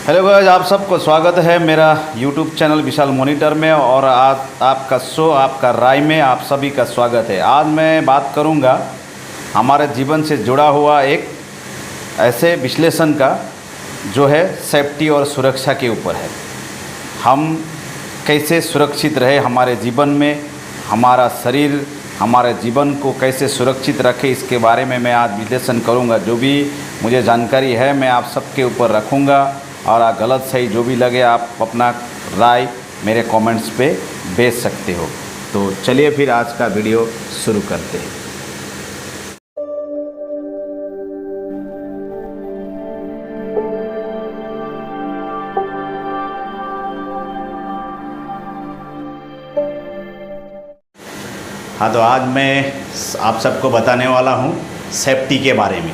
Hello guys, आप सबको स्वागत है मेरा यूट्यूब चैनल विशाल मॉनिटर में। और आज आपका शो आपका राय में आप सभी का स्वागत है। आज मैं बात करूंगा हमारे जीवन से जुड़ा हुआ एक ऐसे विश्लेषण का जो है सेफ्टी और सुरक्षा के ऊपर है। हम कैसे सुरक्षित रहे हमारे जीवन में, हमारा शरीर हमारे जीवन को कैसे सुरक्षित रखे, इसके बारे में मैं आज विश्लेषण करूंगा। जो भी मुझे जानकारी है मैं आप सबके ऊपर रखूंगा और गलत सही जो भी लगे आप अपना राय मेरे कमेंट्स पे भेज सकते हो। तो चलिए फिर आज का वीडियो शुरू करते हैं। हाँ, तो आज मैं आप सबको बताने वाला हूँ सेफ्टी के बारे में,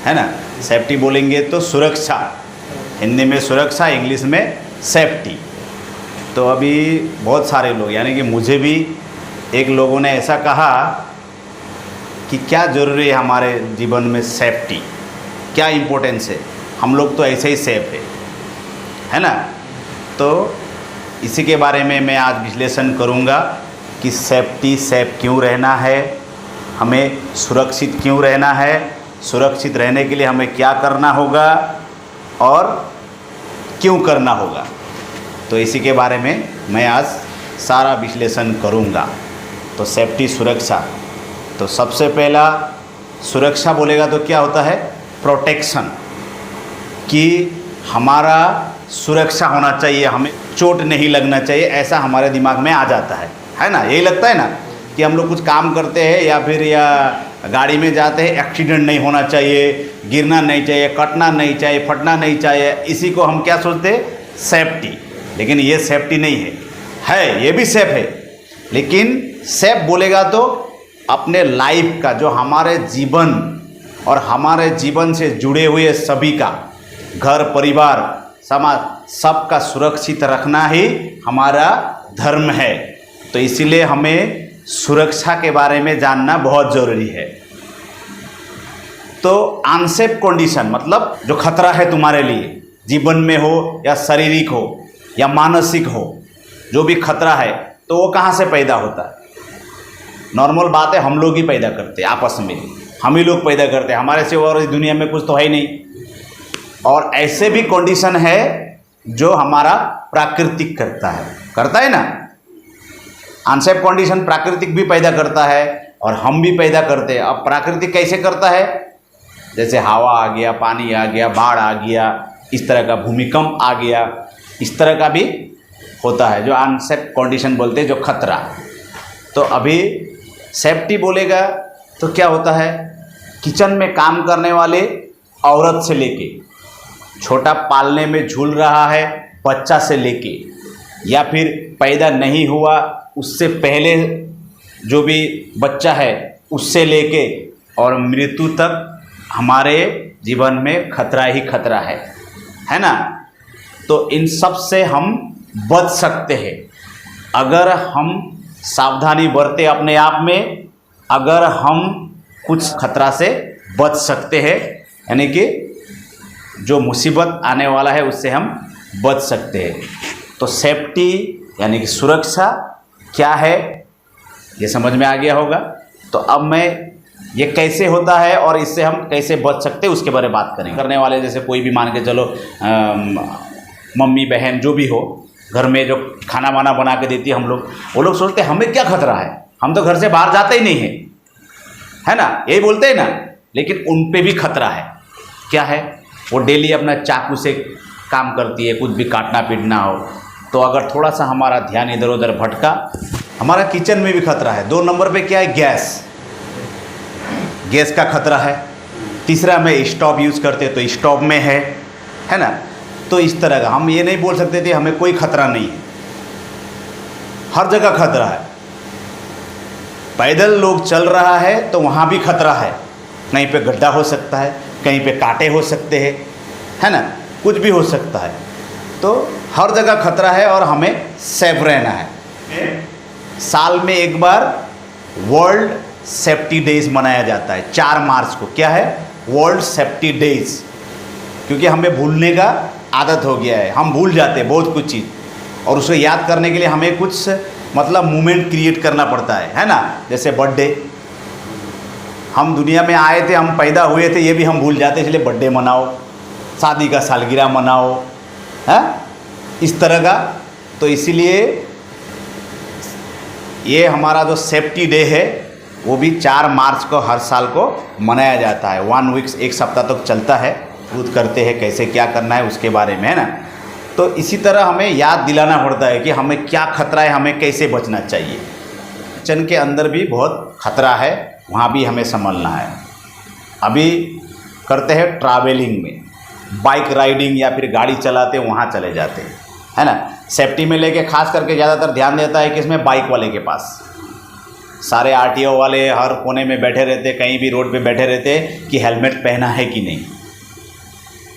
है ना। सेफ्टी बोलेंगे तो सुरक्षा, हिंदी में सुरक्षा, इंग्लिश में सेफ्टी। तो अभी बहुत सारे लोग यानी कि मुझे भी एक लोगों ने ऐसा कहा कि क्या ज़रूरी है हमारे जीवन में सेफ्टी, क्या इम्पोर्टेंस है, हम लोग तो ऐसे ही सेफ है ना। तो इसी के बारे में मैं आज विश्लेषण करूँगा कि सेफ क्यों रहना है, हमें सुरक्षित क्यों रहना है, सुरक्षित रहने के लिए हमें क्या करना होगा और क्यों करना होगा। तो इसी के बारे में मैं आज सारा विश्लेषण करूंगा। तो सेफ्टी, सुरक्षा, तो सबसे पहला सुरक्षा बोलेगा तो क्या होता है, प्रोटेक्शन, कि हमारा सुरक्षा होना चाहिए, हमें चोट नहीं लगना चाहिए, ऐसा हमारे दिमाग में आ जाता है ना। यही लगता है ना कि हम लोग कुछ काम करते हैं या गाड़ी में जाते हैं, एक्सीडेंट नहीं होना चाहिए, गिरना नहीं चाहिए, कटना नहीं चाहिए, फटना नहीं चाहिए। इसी को हम क्या सोचते हैं, सेफ्टी। लेकिन ये सेफ्टी नहीं है, ये भी सेफ है। लेकिन सेफ बोलेगा तो अपने लाइफ का, जो हमारे जीवन और हमारे जीवन से जुड़े हुए सभी का, घर परिवार समाज, सबका सुरक्षित रखना ही हमारा धर्म है। तो इसीलिए हमें सुरक्षा के बारे में जानना बहुत ज़रूरी है। तो अनसेफ कंडीशन मतलब जो खतरा है तुम्हारे लिए, जीवन में हो या शारीरिक हो या मानसिक हो, जो भी खतरा है तो वो कहाँ से पैदा होता है। नॉर्मल बात है, हम लोग ही पैदा करते हैं, आपस में हम ही लोग पैदा करते हैं, हमारे से और इस दुनिया में कुछ तो है ही नहीं। और ऐसे भी कंडीशन है जो हमारा प्राकृतिक करता है ना। अनसेफ कंडीशन प्राकृतिक भी पैदा करता है और हम भी पैदा करते हैं। अब प्राकृतिक कैसे करता है, जैसे हवा आ गया, पानी आ गया, बाढ़ आ गया, इस तरह का भूमिकंप आ गया, इस तरह का भी होता है जो अनसेफ कंडीशन बोलते हैं, जो खतरा। तो अभी सेफ्टी बोलेगा तो क्या होता है, किचन में काम करने वाले औरत से लेके, छोटा पालने में झूल रहा है बच्चा से लेके, या फिर पैदा नहीं हुआ उससे पहले जो भी बच्चा है उससे लेके और मृत्यु तक हमारे जीवन में खतरा ही खतरा है ना। तो इन सब से हम बच सकते हैं अगर हम सावधानी बरते अपने आप में, अगर हम कुछ खतरा से बच सकते हैं, यानी कि जो मुसीबत आने वाला है उससे हम बच सकते हैं। तो सेफ्टी यानी कि सुरक्षा क्या है, ये समझ में आ गया होगा। तो अब मैं ये कैसे होता है और इससे हम कैसे बच सकते हैं उसके बारे में बात करेंगे। करने वाले जैसे कोई भी मान के चलो मम्मी बहन जो भी हो, घर में जो खाना वाना बना के देती है हम लोग, वो लोग सोचते हैं हमें क्या खतरा है, हम तो घर से बाहर जाते ही नहीं है ना, यही बोलते हैं ना। लेकिन उन पे भी खतरा है। क्या है, वो डेली अपना चाकू से काम करती है, कुछ भी काटना पीटना हो। तो अगर थोड़ा सा हमारा ध्यान इधर उधर भटका, हमारा किचन में भी खतरा है। 2 नंबर पे क्या है, गैस का खतरा है। तीसरा में स्टोव यूज़ करते हैं तो स्टोव में है ना। तो इस तरह का हम ये नहीं बोल सकते थे हमें कोई खतरा नहीं है, हर जगह खतरा है। पैदल लोग चल रहा है तो वहाँ भी खतरा है, कहीं पे गड्ढा हो सकता है, कहीं पे कांटे हो सकते हैं, है ना, कुछ भी हो सकता है। तो हर जगह खतरा है और हमें सेफ रहना है। साल में एक बार वर्ल्ड सेफ्टी डेज मनाया जाता है 4 मार्च को। क्या है, वर्ल्ड सेफ्टी डेज, क्योंकि हमें भूलने का आदत हो गया है, हम भूल जाते हैं बहुत कुछ चीज़, और उसको याद करने के लिए हमें कुछ मतलब मूवमेंट क्रिएट करना पड़ता है ना। जैसे बर्थडे, हम दुनिया में आए थे, हम पैदा हुए थे, ये भी हम भूल जाते, इसलिए बर्थडे मनाओ, शादी का सालगिरह मनाओ, है इस तरह का। तो इसीलिए ये हमारा जो सेफ्टी डे है वो भी 4 मार्च को हर साल को मनाया जाता है। 1 वीक, 1 सप्ताह तक चलता है, खुद करते हैं कैसे क्या करना है उसके बारे में, है ना। तो इसी तरह हमें याद दिलाना पड़ता है कि हमें क्या खतरा है, हमें कैसे बचना चाहिए। किचन के अंदर भी बहुत खतरा है, वहाँ भी हमें संभलना है। अभी करते हैं ट्रैवलिंग में, बाइक राइडिंग या फिर गाड़ी चलाते वहाँ चले जाते हैं, है ना। सेफ्टी में लेके खास करके ज़्यादातर ध्यान देता है कि इसमें बाइक वाले के पास, सारे आरटीओ वाले हर कोने में बैठे रहते, कहीं भी रोड पे बैठे रहते कि हेलमेट पहना है कि नहीं।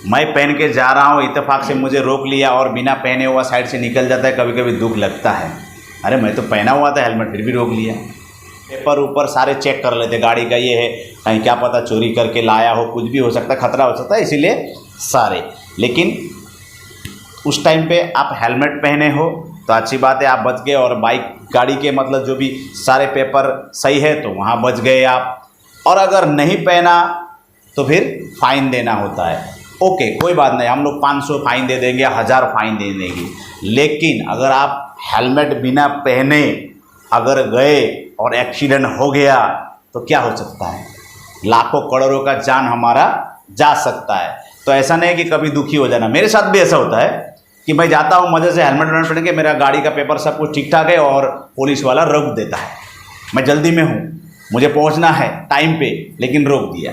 मैं पहन के जा रहा हूँ, इत्तेफाक से मुझे रोक लिया और बिना पहने हुआ साइड से निकल जाता है, कभी कभी दुख लगता है, अरे मैं तो पहना हुआ था हेलमेट फिर भी रोक लिया। पेपर ऊपर सारे चेक कर लेते, गाड़ी का ये है, कहीं क्या पता चोरी करके लाया हो, कुछ भी हो सकता है, खतरा हो सकता है, इसीलिए सारे। लेकिन उस टाइम पे आप हेलमेट पहने हो तो अच्छी बात है, आप बच गए। और बाइक गाड़ी के मतलब जो भी सारे पेपर सही है तो वहाँ बच गए आप। और अगर नहीं पहना तो फिर फ़ाइन देना होता है। ओके, कोई बात नहीं, हम लोग 500 फाइन दे देंगे, 1000 फाइन दे देंगे। लेकिन अगर आप हेलमेट बिना पहने अगर गए और एक्सीडेंट हो गया तो क्या हो सकता है, लाखों करोड़ों का जान हमारा जा सकता है। तो ऐसा नहीं कि कभी दुखी हो जाना। मेरे साथ भी ऐसा होता है कि मैं जाता हूँ मज़े से हेलमेट पहन के, मेरा गाड़ी का पेपर सब कुछ ठीक ठाक है और पुलिस वाला रोक देता है। मैं जल्दी में हूँ, मुझे पहुँचना है टाइम पे, लेकिन रोक दिया।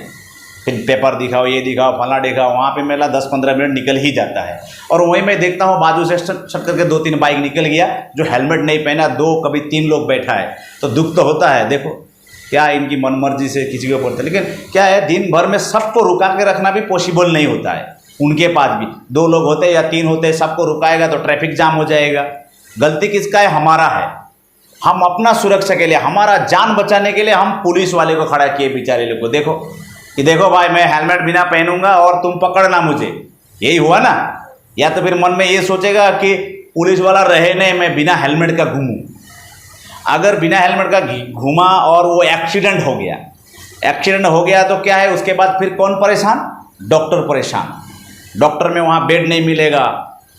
फिर पेपर दिखाओ, ये दिखाओ, फला दिखाओ, वहाँ पे मेरा 10-15 मिनट निकल ही जाता है। और वहीं मैं देखता हूँ बाजू से सट करके 2-3 बाइक निकल गया, जो हेलमेट नहीं पहना, 2 कभी 3 लोग बैठा है, तो दुख तो होता है। देखो क्या इनकी मनमर्जी से किसी को पड़ता है। लेकिन क्या है, दिन भर में सबको रुका के रखना भी पॉसिबल नहीं होता है। उनके पास भी 2 लोग होते या 3 होते, सबको रुकाएगा तो ट्रैफिक जाम हो जाएगा। गलती किसका है? हमारा है। हम अपना सुरक्षा के लिए, हमारा जान बचाने के लिए हम पुलिस वाले को खड़ा किए, बेचारे लोग को। देखो कि देखो भाई, मैं हेलमेट बिना पहनूंगा और तुम पकड़ना मुझे, यही हुआ ना। या तो फिर मन में ये सोचेगा कि पुलिस वाला रहे नहीं, मैं बिना हेलमेट का घूमूं। अगर बिना हेलमेट का घूमा और वो एक्सीडेंट हो गया तो क्या है, उसके बाद फिर कौन परेशान? डॉक्टर परेशान। डॉक्टर में वहाँ बेड नहीं मिलेगा,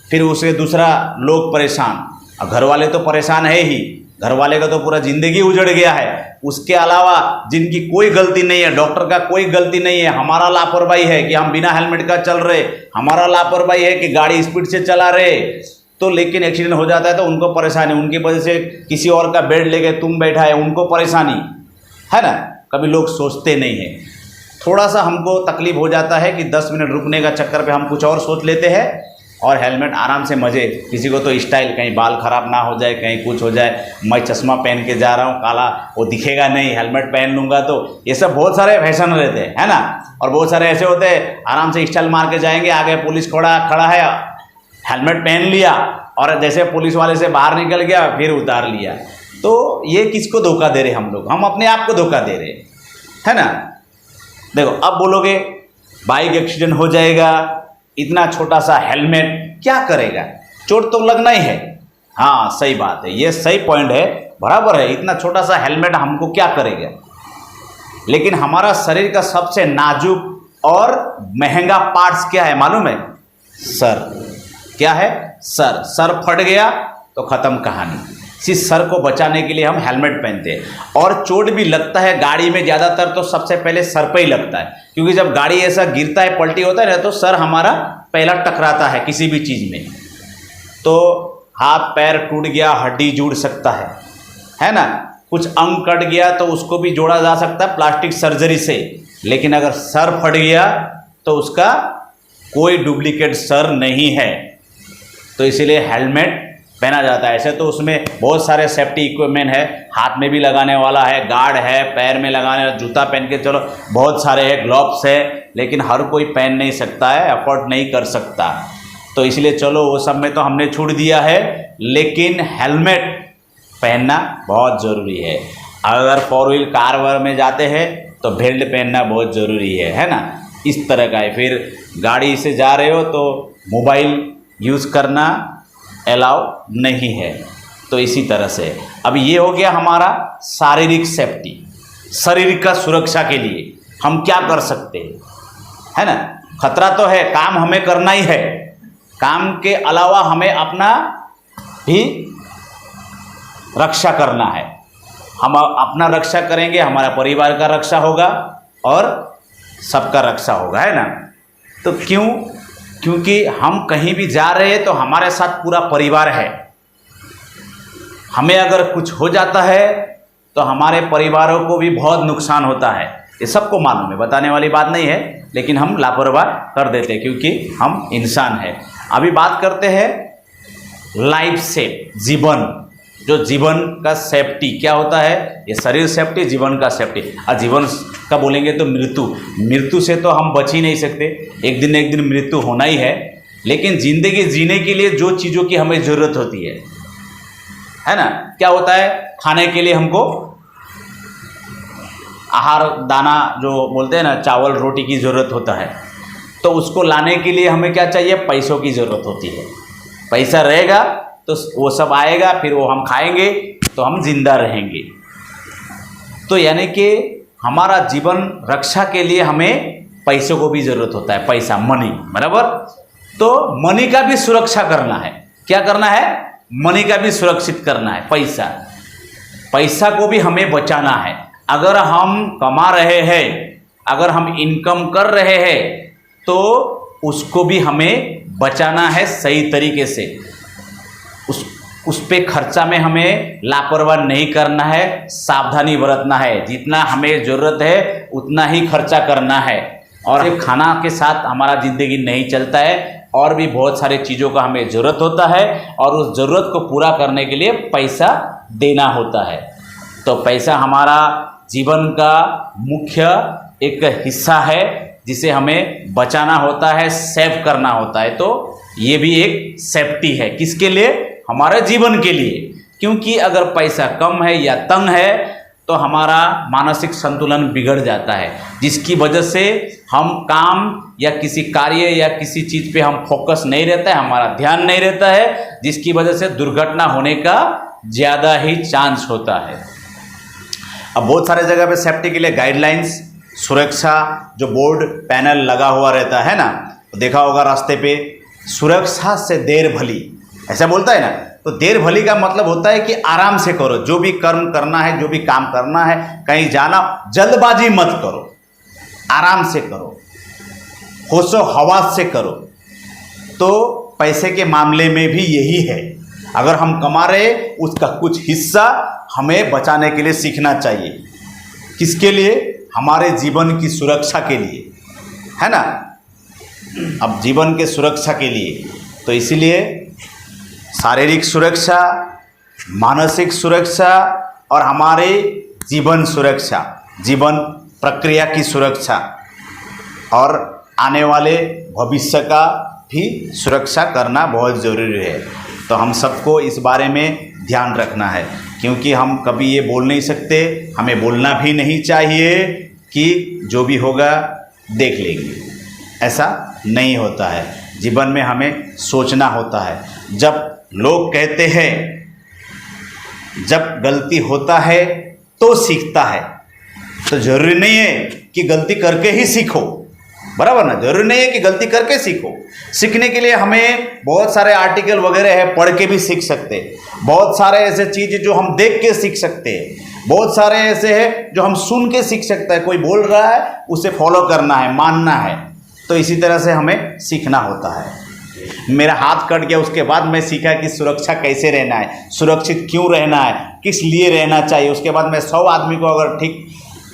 फिर उसे दूसरा लोग परेशान, और घर वाले तो परेशान है ही। घर वाले का तो पूरा ज़िंदगी उजड़ गया है। उसके अलावा जिनकी कोई गलती नहीं है, डॉक्टर का कोई गलती नहीं है, हमारा लापरवाही है कि हम बिना हेलमेट का चल रहे, हमारा लापरवाही है कि गाड़ी स्पीड से चला रहे, तो लेकिन एक्सीडेंट हो जाता है तो उनको परेशानी, उनकी वजह से किसी और का बेड लेके तुम बैठा है, उनको परेशानी है ना। कभी लोग सोचते नहीं हैं। थोड़ा सा हमको तकलीफ हो जाता है कि 10 मिनट रुकने का चक्कर पे हम कुछ और सोच लेते हैं, और हेलमेट आराम से मज़े। किसी को तो स्टाइल, कहीं बाल ख़राब ना हो जाए, कहीं कुछ हो जाए, मैं चश्मा पहन के जा रहा हूँ, काला वो दिखेगा नहीं, हेलमेट पहन लूँगा तो, ये सब बहुत सारे फैशन रहते हैं, है ना। और बहुत सारे ऐसे होते हैं आराम से स्टाइल मार के जाएंगे, आगे पुलिस खड़ा है, हेलमेट पहन लिया और जैसे पुलिस वाले से बाहर निकल गया फिर उतार लिया। तो ये किसको धोखा दे रहे हम लोग? हम अपने आप को धोखा दे रहे, है ना। देखो अब बोलोगे बाइक एक्सीडेंट हो जाएगा, इतना छोटा सा हेलमेट क्या करेगा, चोट तो लगना ही है। हाँ सही बात है, ये सही पॉइंट है, बराबर है, इतना छोटा सा हेलमेट हमको क्या करेगा। लेकिन हमारा शरीर का सबसे नाजुक और महंगा पार्ट्स क्या है मालूम है? सर। क्या है? सर। सर फट गया तो ख़त्म कहानी। इस सर को बचाने के लिए हम हेलमेट पहनते हैं। और चोट भी लगता है गाड़ी में ज़्यादातर तो सबसे पहले सर पे ही लगता है, क्योंकि जब गाड़ी ऐसा गिरता है, पलटी होता है ना, तो सर हमारा पहला टकराता है किसी भी चीज़ में। तो हाथ पैर टूट गया, हड्डी जुड़ सकता है ना। कुछ अंग कट गया तो उसको भी जोड़ा जा सकता है प्लास्टिक सर्जरी से। लेकिन अगर सर फट गया तो उसका कोई डुप्लीकेट सर नहीं है, तो इसीलिए हेलमेट पहना जाता है। ऐसे तो उसमें बहुत सारे सेफ्टी इक्विपमेंट है, हाथ में भी लगाने वाला है, गार्ड है, पैर में लगाने, जूता पहन के चलो, बहुत सारे है, ग्लव्स है, लेकिन हर कोई पहन नहीं सकता है, अफोर्ड नहीं कर सकता। तो इसलिए चलो वो सब में तो हमने छूट दिया है, लेकिन हेलमेट पहनना बहुत ज़रूरी है। अगर 4 व्हील कार वार में जाते हैं तो बेल्ट पहनना बहुत ज़रूरी है ना। इस तरह का है। फिर गाड़ी से जा रहे हो तो मोबाइल यूज़ करना अलाउ नहीं है। तो इसी तरह से अब ये हो गया हमारा शारीरिक सेफ्टी। शरीर का सुरक्षा के लिए हम क्या कर सकते हैं, है ना। खतरा तो है, काम हमें करना ही है, काम के अलावा हमें अपना भी रक्षा करना है। हम अपना रक्षा करेंगे, हमारा परिवार का रक्षा होगा और सबका रक्षा होगा, है ना। तो क्योंकि हम कहीं भी जा रहे हैं तो हमारे साथ पूरा परिवार है। हमें अगर कुछ हो जाता है तो हमारे परिवारों को भी बहुत नुकसान होता है। ये सबको मालूम है, बताने वाली बात नहीं है, लेकिन हम लापरवाह कर देते हैं क्योंकि हम इंसान हैं। अभी बात करते हैं लाइफ सेफ, जीवन का सेफ्टी क्या होता है। ये शरीर सेफ्टी, जीवन का सेफ्टी। और जीवन का बोलेंगे तो मृत्यु से तो हम बच ही नहीं सकते, एक दिन मृत्यु होना ही है। लेकिन ज़िंदगी जीने के लिए जो चीज़ों की हमें ज़रूरत होती है ना, क्या होता है, खाने के लिए हमको आहार दाना जो बोलते हैं ना, चावल रोटी की ज़रूरत होता है। तो उसको लाने के लिए हमें क्या चाहिए, पैसों की ज़रूरत होती है। पैसा रहेगा तो वो सब आएगा, फिर वो हम खाएंगे तो हम जिंदा रहेंगे। तो यानी कि हमारा जीवन रक्षा के लिए हमें पैसों को भी ज़रूरत होता है, पैसा, मनी, बराबर। तो मनी का भी सुरक्षा करना है। क्या करना है, मनी का भी सुरक्षित करना है। पैसा को भी हमें बचाना है। अगर हम कमा रहे हैं, अगर हम इनकम कर रहे हैं तो उसको भी हमें बचाना है सही तरीके से। उस पे खर्चा में हमें लापरवाही नहीं करना है, सावधानी बरतना है। जितना हमें ज़रूरत है उतना ही खर्चा करना है। और खाना के साथ हमारा ज़िंदगी नहीं चलता है, और भी बहुत सारे चीज़ों का हमें ज़रूरत होता है, और उस ज़रूरत को पूरा करने के लिए पैसा देना होता है। तो पैसा हमारा जीवन का मुख्य एक हिस्सा है जिसे हमें बचाना होता है, सेव करना होता है। तो ये भी एक सेफ्टी है, किसके लिए, हमारे जीवन के लिए। क्योंकि अगर पैसा कम है या तंग है तो हमारा मानसिक संतुलन बिगड़ जाता है, जिसकी वजह से हम काम या किसी कार्य या किसी चीज़ पे हम फोकस नहीं रहता है, हमारा ध्यान नहीं रहता है, जिसकी वजह से दुर्घटना होने का ज़्यादा ही चांस होता है। अब बहुत सारे जगह पे सेफ्टी के लिए गाइडलाइंस, सुरक्षा जो बोर्ड पैनल लगा हुआ रहता है ना, तो देखा होगा रास्ते पे, सुरक्षा से देर भली, ऐसा बोलता है ना। तो देर भली का मतलब होता है कि आराम से करो, जो भी कर्म करना है, जो भी काम करना है, कहीं जाना, जल्दबाजी मत करो, आराम से करो, होशो हवास से करो। तो पैसे के मामले में भी यही है। अगर हम कमा रहे, उसका कुछ हिस्सा हमें बचाने के लिए सीखना चाहिए। किसके लिए, हमारे जीवन की सुरक्षा के लिए, है ना। अब जीवन के सुरक्षा के लिए तो इसीलिए शारीरिक सुरक्षा, मानसिक सुरक्षा और हमारे जीवन सुरक्षा, जीवन प्रक्रिया की सुरक्षा और आने वाले भविष्य का भी सुरक्षा करना बहुत ज़रूरी है। तो हम सबको इस बारे में ध्यान रखना है, क्योंकि हम कभी ये बोल नहीं सकते, हमें बोलना भी नहीं चाहिए कि जो भी होगा देख लेंगे, ऐसा नहीं होता है। जीवन में हमें सोचना होता है। जब लोग कहते हैं जब गलती होता है तो सीखता है, तो ज़रूरी नहीं है कि गलती करके ही सीखो, बराबर ना। जरूरी नहीं है कि गलती करके सीखो। सीखने के लिए हमें बहुत सारे आर्टिकल वगैरह है, पढ़ के भी सीख सकते हैं। बहुत सारे ऐसे चीज़ जो हम देख के सीख सकते हैं, बहुत सारे ऐसे हैं जो हम सुन के सीख सकते हैं। कोई बोल रहा है उसे फॉलो करना है, मानना है। तो इसी तरह से हमें सीखना होता है। मेरा हाथ कट गया, उसके बाद मैं सीखा कि सुरक्षा कैसे रहना है, सुरक्षित क्यों रहना है, किस लिए रहना चाहिए। उसके बाद मैं 100 आदमी को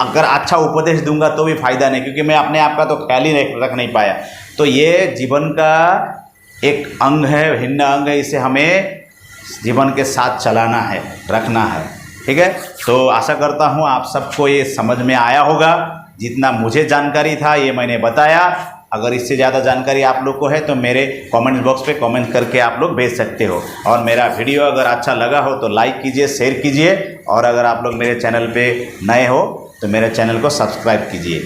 अगर अच्छा उपदेश दूंगा तो भी फ़ायदा नहीं, क्योंकि मैं अपने आप का तो ख्याल ही रख नहीं पाया। तो ये जीवन का एक अंग है, भिन्न अंग है। इसे हमें जीवन के साथ चलाना है, रखना है, ठीक है। तो आशा करता हूँ आप सबको ये समझ में आया होगा। जितना मुझे जानकारी था ये मैंने बताया। अगर इससे ज़्यादा जानकारी आप लोग को है तो मेरे कमेंट बॉक्स पे कमेंट करके आप लोग भेज सकते हो। और मेरा वीडियो अगर अच्छा लगा हो तो लाइक कीजिए, शेयर कीजिए। और अगर आप लोग मेरे चैनल पे नए हो तो मेरे चैनल को सब्सक्राइब कीजिए।